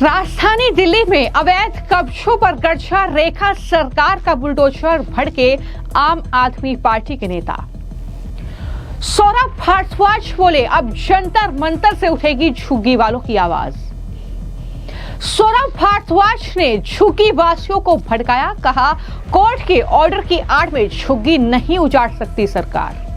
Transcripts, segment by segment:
राजधानी दिल्ली में अवैध कब्जों पर गर्जा रेखा सरकार का बुलडोजर भड़के आम आदमी पार्टी के नेता सौरभ भारद्वाज बोले, अब जंतर मंतर से उठेगी झुग्गी वालों की आवाज। सौरभ भारद्वाज ने झुग्गी वासियों को भड़काया, कहा कोर्ट के ऑर्डर की आड़ में झुग्गी नहीं उजाड़ सकती सरकार।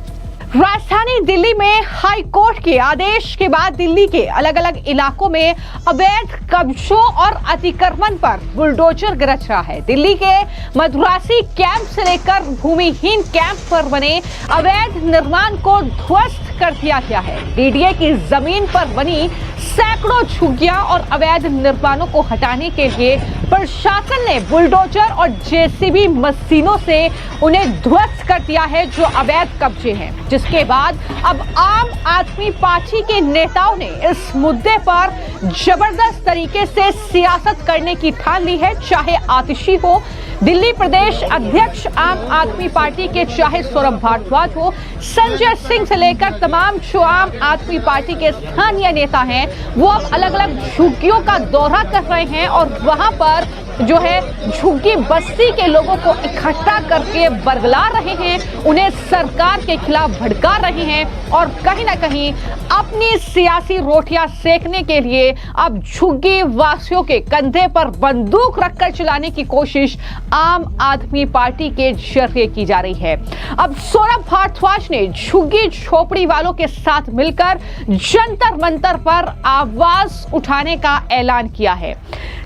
राजधानी दिल्ली में हाई कोर्ट के आदेश के बाद दिल्ली के अलग अलग इलाकों में अवैध कब्जों और अतिक्रमण पर बुलडोजर गरज रहा है। दिल्ली के मदुरासी कैंप से लेकर भूमिहीन कैंप पर बने अवैध निर्माण को ध्वस्त कर दिया गया है। डीडीए की जमीन पर बनी सैकड़ों झुग्गियां और अवैध निर्माणों को हटाने के लिए प्रशासन ने बुलडोजर और जेसीबी मशीनों से उन्हें ध्वस्त कर दिया है जो अवैध कब्जे हैं, जिसके बाद अब आम आदमी पार्टी के नेताओं ने इस मुद्दे पर जबरदस्त तरीके से सियासत करने की ठान ली है। चाहे आतिशी हो, दिल्ली प्रदेश अध्यक्ष आम आदमी पार्टी के चाहे सौरभ भारद्वाज हो, संजय सिंह से लेकर तमाम जो आम आदमी पार्टी के स्थानीय नेता हैं, वो अब अलग अलग झुग्गियों का दौरा कर रहे हैं और वहां पर जो है झुग्गी बस्ती के लोगों को इकट्ठा करके बरगला रहे हैं, उन्हें सरकार के खिलाफ भड़का रहे हैं और कहीं ना कहीं अपनी सियासी रोटियां सेकने के लिए अब झुग्गी वासियों के कंधे पर बंदूक रखकर चलाने की कोशिश आम आदमी पार्टी के जरिए की जा रही है। अब सौरभ भारद्वाज ने झुग्गी झोपड़ी वालों के साथ मिलकर जंतर मंतर पर आवाज उठाने का ऐलान किया है।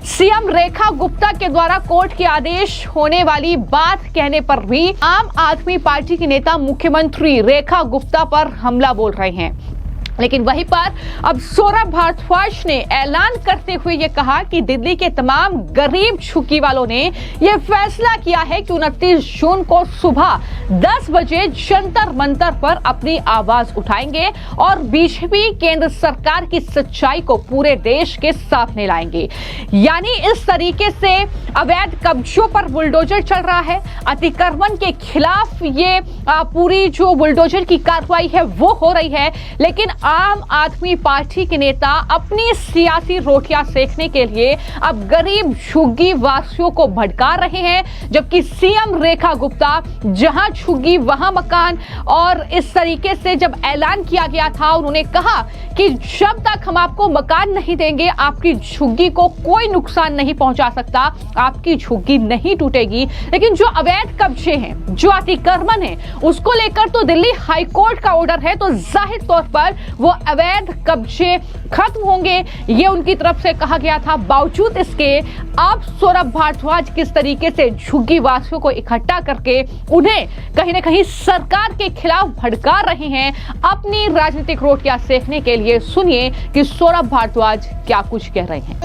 सीएम रेखा गुप्ता के द्वारा कोर्ट के आदेश होने वाली बात कहने पर भी आम आदमी पार्टी के नेता मुख्यमंत्री रेखा गुप्ता पर हमला बोल रहे हैं, लेकिन वहीं पर अब सौरभ भारद्वाज ने ऐलान करते हुए यह कहा कि दिल्ली के तमाम गरीब झुग्गी वालों ने यह फैसला किया है कि 29 जून को सुबह 10 बजे जंतर मंतर पर अपनी आवाज उठाएंगे और बीजेपी केंद्र सरकार की सच्चाई को पूरे देश के सामने लाएंगे। यानी इस तरीके से अवैध कब्जों पर बुलडोजर चल रहा है, अतिक्रमण के खिलाफ ये पूरी जो बुलडोजर की कार्रवाई है वो हो रही है, लेकिन आम आदमी पार्टी के नेता अपनी सियासी रोटियां सेकने के लिए अब गरीब झुग्गी वासियों को भड़का रहे हैं, जबकि सीएम रेखा गुप्ता जहां झुग्गी वहां मकान और इस तरीके से जब ऐलान किया गया था, उन्होंने कहा कि जब तक हम आपको मकान नहीं देंगे आपकी झुग्गी को कोई नुकसान नहीं पहुंचा सकता, आपकी झुग्गी नहीं टूटेगी। लेकिन जो अवैध कब्जे हैं, जो अतिक्रमण है, उसको लेकर तो दिल्ली हाई कोर्ट का ऑर्डर है, तो जाहिर तौर पर वो अवैध कब्जे खत्म होंगे, ये उनकी तरफ से कहा गया था। बावजूद इसके अब सौरभ भारद्वाज किस तरीके से झुग्गी वासियों को इकट्ठा करके उन्हें कहीं ना कहीं सरकार के खिलाफ भड़का रहे हैं अपनी राजनीतिक रोटियां सेकने के लिए। सुनिए कि सौरभ भारद्वाज क्या कुछ कह रहे हैं।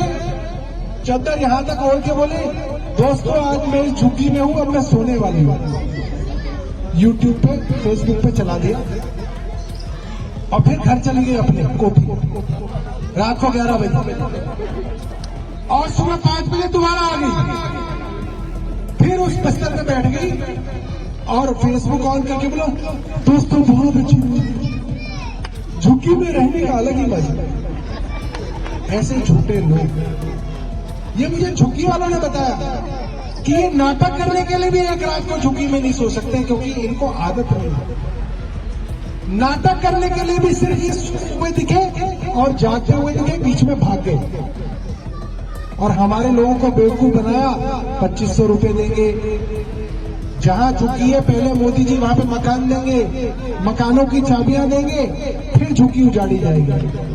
चद्दर यहां तक ओढ़ के बोले, दोस्तों आज मैं इस झुग्गी में हूं, अब मैं सोने वाली हूं। यूट्यूब पे, फेसबुक पे चला दिया और फिर घर चली गई अपने कोठी रात को 11 बजे और सुबह 5 बजे दोबारा आ गई, फिर उस बिस्तर पे बैठ गई और फेसबुक ऑन करके बोला, दोस्तों बहुत अच्छी झुग्गी में रहने का अलग ही मजा। ऐसे झूठे लोग, ये मुझे झुग्गी वालों ने बताया कि ये नाटक करने के लिए भी एक रात को झुग्गी में नहीं सो सकते, क्योंकि इनको आदत नहीं है। नाटक करने के लिए भी सिर्फ ये सोते हुए दिखे और जागते हुए दिखे, बीच में भाग गए और हमारे लोगों को बेवकूफ बनाया। 2500 रुपए देंगे, जहां झुग्गी है पहले मोदी जी वहां पे मकान देंगे, मकानों की चाबियां देंगे, फिर झुग्गी उजाड़ी जाएगी।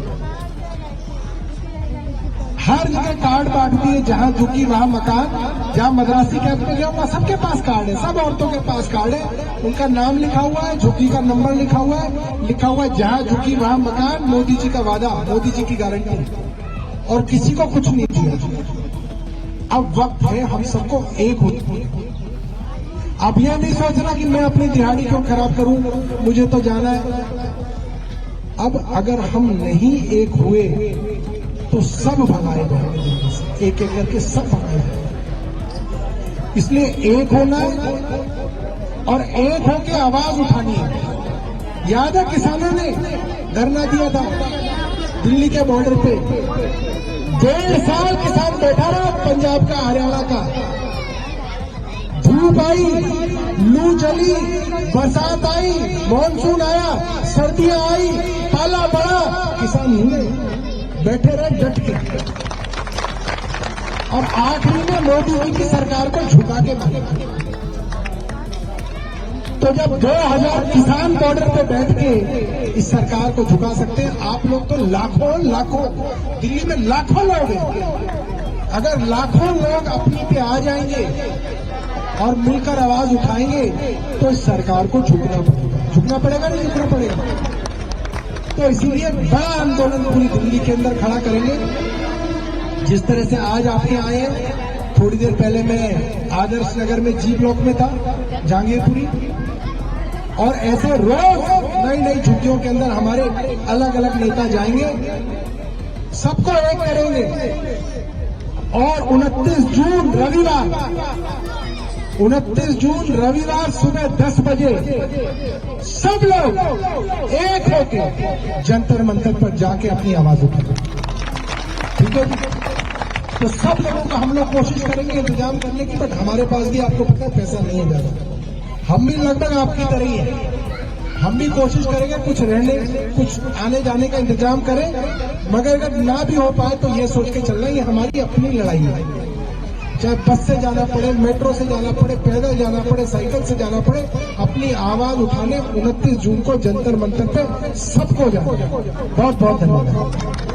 हर जगह कार्ड बांट दिए, जहां झुग्गी वहां मकान। जहां मद्रासी कैंप में गया वहां सबके पास कार्ड है, सब औरतों के पास कार्ड है, उनका नाम लिखा हुआ है, झुग्गी का नंबर लिखा हुआ है जहां झुग्गी वहां मकान। मोदी जी का वादा, मोदी जी की गारंटी, और किसी को कुछ नहीं दिया। अब वक्त है हम सबको एक होने। अब यह नहीं सोचना कि मैं अपनी दिहाड़ी क्यों खराब करूं, मुझे तो जाना है। अब अगर हम नहीं एक हुए तो सब भगाए जाएंगे, एक एक करके सब भगाए जाएंगे। इसलिए एक होना है और एक होकर आवाज उठानी है। याद है किसानों ने धरना दिया था दिल्ली के बॉर्डर पे, 1.5 साल किसान बैठा रहा, पंजाब का, हरियाणा का। धूप आई, लू चली, बरसात आई, मानसून आया, सर्दियां आई, पाला पड़ा, किसान नहीं बैठे रहे डट के। और आखिरी में मोदी जी की सरकार को झुका के मारे। तो जब 2000 किसान बॉर्डर पे बैठ के इस सरकार को झुका सकते हैं, आप लोग तो लाखों लाखों, दिल्ली में लाखों लोग हैं। अगर लाखों लोग अपनी पे आ जाएंगे और मिलकर आवाज उठाएंगे तो इस सरकार को झुकना पड़ेगा नहीं झुकना पड़ेगा। तो इसीलिए बड़ा आंदोलन पूरी दिल्ली के अंदर खड़ा करेंगे। जिस तरह से आज आपके आए हैं, थोड़ी देर पहले मैं आदर्श नगर में जी ब्लॉक में था, जहांगीरपुरी, और ऐसे रोज नई नई झुग्गियों के अंदर हमारे अलग अलग नेता जाएंगे, सबको एक करेंगे। और 29 जून रविवार सुबह 10 बजे सब लोग एक होकर जंतर मंतर पर जाके अपनी आवाज उठाएंगे। ठीक है, तो सब लोगों का हम लोग कोशिश करेंगे इंतजाम करने की, बट हमारे पास भी आपको पता है पैसा नहीं है ज्यादा। हम भी लगभग आपकी तरह ही है, हम भी कोशिश करेंगे कुछ रहने, कुछ आने जाने का इंतजाम करें, मगर अगर ना भी हो पाए तो ये सोच के चलना ये हमारी अपनी लड़ाई है। चाहे बस से जाना पड़े, मेट्रो से जाना पड़े, पैदल जाना पड़े, साइकिल से जाना पड़े, अपनी आवाज उठाने 29 जून को जंतर मंतर पे सबको जाना। बहुत बहुत धन्यवाद।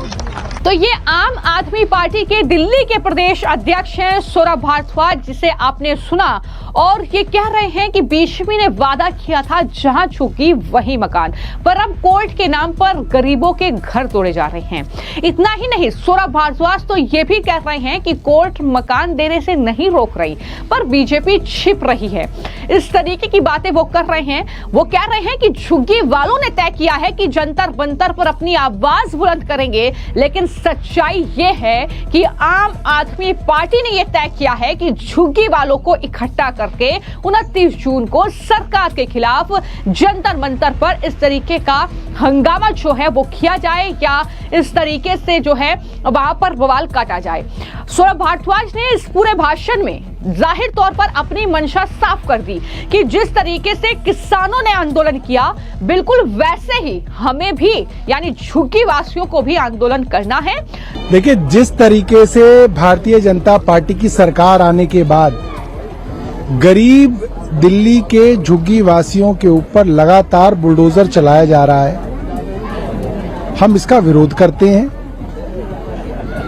तो ये आम आदमी पार्टी के दिल्ली के प्रदेश अध्यक्ष हैं सौरभ भारद्वाज, जिसे आपने सुना, और ये कह रहे हैं कि बीजेपी ने वादा किया था जहां झुग्गी वही मकान, पर अब कोर्ट के नाम पर गरीबों के घर तोड़े जा रहे हैं। इतना ही नहीं, सौरभ भारद्वाज तो ये भी कह रहे हैं कि कोर्ट मकान देने से नहीं रोक रही, पर बीजेपी छिप रही है। इस तरीके की बातें वो कर रहे हैं। वो कह रहे हैं कि झुग्गी वालों ने तय किया है कि जंतर मंतर पर अपनी आवाज बुलंद करेंगे, लेकिन सच्चाई ये है कि आम आदमी पार्टी ने यह तय किया है कि झुग्गी वालों को इकट्ठा करके 29 जून को सरकार के खिलाफ जंतर मंतर पर इस तरीके का हंगामा जो है वो किया जाए, या इस तरीके से जो है वहां पर बवाल काटा जाए। सौरभ भारद्वाज ने इस पूरे भाषण में जाहिर तौर पर अपनी मंशा साफ कर दी कि जिस तरीके से किसानों ने आंदोलन किया, बिल्कुल वैसे ही हमें भी, यानी झुग्गी वासियों को भी आंदोलन करना है। देखिए, जिस तरीके से भारतीय जनता पार्टी की सरकार आने के बाद गरीब दिल्ली के झुग्गी वासियों के ऊपर लगातार बुलडोजर चलाया जा रहा है, हम इसका विरोध करते हैं।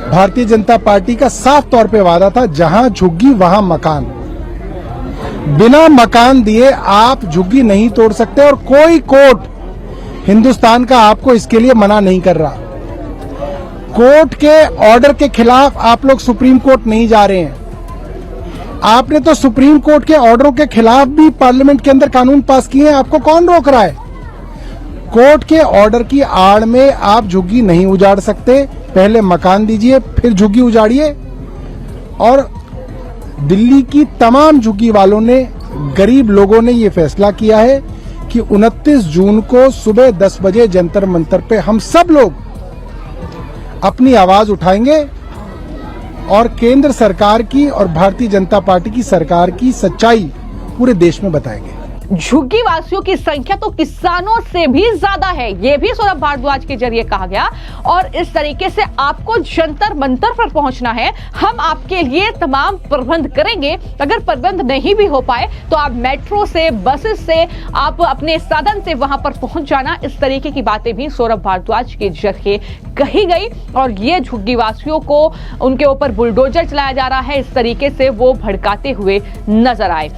भारतीय जनता पार्टी का साफ तौर पे वादा था, जहां झुग्गी वहां मकान। बिना मकान दिए आप झुग्गी नहीं तोड़ सकते, और कोई कोर्ट हिंदुस्तान का आपको इसके लिए मना नहीं कर रहा। कोर्ट के ऑर्डर के खिलाफ आप लोग सुप्रीम कोर्ट नहीं जा रहे हैं। आपने तो सुप्रीम कोर्ट के ऑर्डरों के खिलाफ भी पार्लियामेंट के अंदर कानून पास किए हैं, आपको कौन रोक रहा है? कोर्ट के ऑर्डर की आड़ में आप झुग्गी नहीं उजाड़ सकते। पहले मकान दीजिए, फिर झुग्गी उजाड़िए। और दिल्ली की तमाम झुग्गी वालों ने, गरीब लोगों ने ये फैसला किया है कि 29 जून को सुबह 10 बजे जंतर मंतर पे हम सब लोग अपनी आवाज उठाएंगे और केंद्र सरकार की और भारतीय जनता पार्टी की सरकार की सच्चाई पूरे देश में बताएंगे। झुग्गी वासियों की संख्या तो किसानों से भी ज्यादा है, यह भी सौरभ भारद्वाज के जरिए कहा गया। और इस तरीके से आपको जंतर मंतर पर पहुंचना है, हम आपके लिए तमाम प्रबंध करेंगे। अगर प्रबंध नहीं भी हो पाए तो आप मेट्रो से, बसेस से, आप अपने साधन से वहां पर पहुंच जाना। इस तरीके की बातें भी सौरभ भारद्वाज के जरिए कही गई, और ये झुग्गी वासियों को उनके ऊपर बुलडोजर चलाया जा रहा है, इस तरीके से वो भड़काते हुए नजर आए।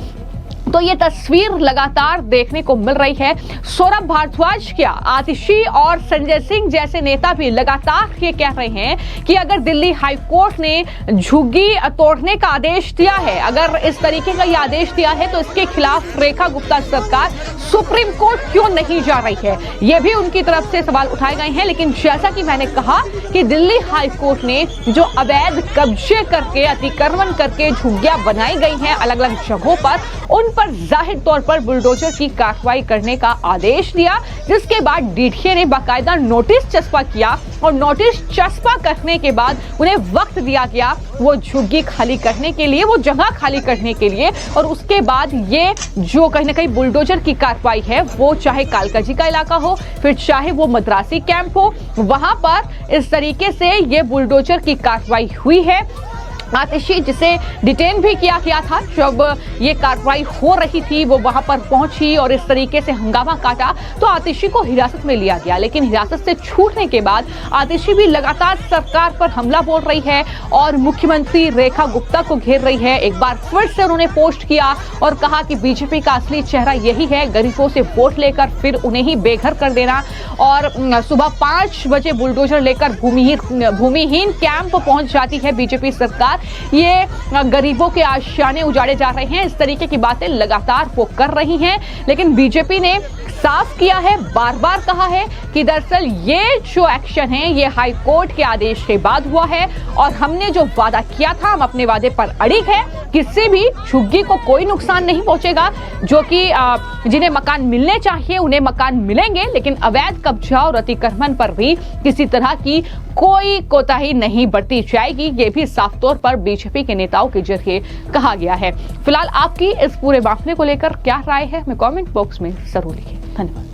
तो ये तस्वीर लगातार देखने को मिल रही है। सौरभ भारद्वाज क्या, आतिशी और संजय सिंह जैसे नेता भी लगातार ये कह रहे हैं कि अगर दिल्ली हाई कोर्ट ने झुग्गी तोड़ने का आदेश दिया है, अगर इस तरीके का ये आदेश दिया है, तो इसके खिलाफ रेखा गुप्ता सरकार सुप्रीम कोर्ट क्यों नहीं जा रही है? ये भी उनकी तरफ से सवाल उठाए गए हैं। लेकिन जैसा कि मैंने कहा कि दिल्ली हाई कोर्ट ने जो अवैध कब्जे करके, अतिक्रमण करके झुग्गियां बनाई गई हैं अलग अलग जगहों पर, उन पर पर जाहिर तौर पर बुलडोजर की कार्रवाई करने का आदेश दिया, जिसके बाद डीडीए ने बाकायदा नोटिस चस्पा किया और नोटिस चस्पा करने के बाद उन्हें वक्त दिया गया वो झुग्गी खाली करने के लिए, वो जगह खाली करने के लिए। और उसके बाद ये जो कहीं ना कहीं बुलडोजर की कार्रवाई है, वो चाहे कालकाजी का इलाका हो, फिर चाहे वो मद्रासी कैंप हो, वहां पर इस तरीके से ये बुलडोजर की कार्रवाई हुई है। आतिशी, जिसे डिटेन भी किया गया था जब ये कार्रवाई हो रही थी, वो वहां पर पहुंची और इस तरीके से हंगामा काटा तो आतिशी को हिरासत में लिया गया। लेकिन हिरासत से छूटने के बाद आतिशी भी लगातार सरकार पर हमला बोल रही है और मुख्यमंत्री रेखा गुप्ता को घेर रही है। एक बार फिर से उन्होंने पोस्ट किया और कहा कि बीजेपी का असली चेहरा यही है, गरीबों से वोट लेकर फिर उन्हें ही बेघर कर देना। और सुबह 5 बजे बुलडोजर लेकर भूमिहीन कैंप पहुंच जाती है बीजेपी सरकार। ये गरीबों के आशियाने उजाड़े जा रहे हैं, इस तरीके की बातें लगातार वो कर रही हैं। लेकिन बीजेपी ने साफ किया है, बार बार कहा है कि दरअसल ये जो एक्शन है ये हाई कोर्ट के आदेश के बाद हुआ है और हमने जो वादा किया था हम अपने वादे पर अड़िग है। किसी भी झुग्गी को कोई नुकसान नहीं पहुंचेगा। जो कि जिन्हें मकान मिलने चाहिए उन्हें मकान मिलेंगे, लेकिन अवैध कब्जा और अतिक्रमण पर भी किसी तरह की कोई कोताही नहीं बरती जाएगी। ये भी साफ तौर पर बीजेपी के नेताओं के जरिए कहा गया है। फिलहाल आपकी इस पूरे मामले को लेकर क्या राय है, हमें कमेंट बॉक्स में जरूर लिखिए। धन्यवाद।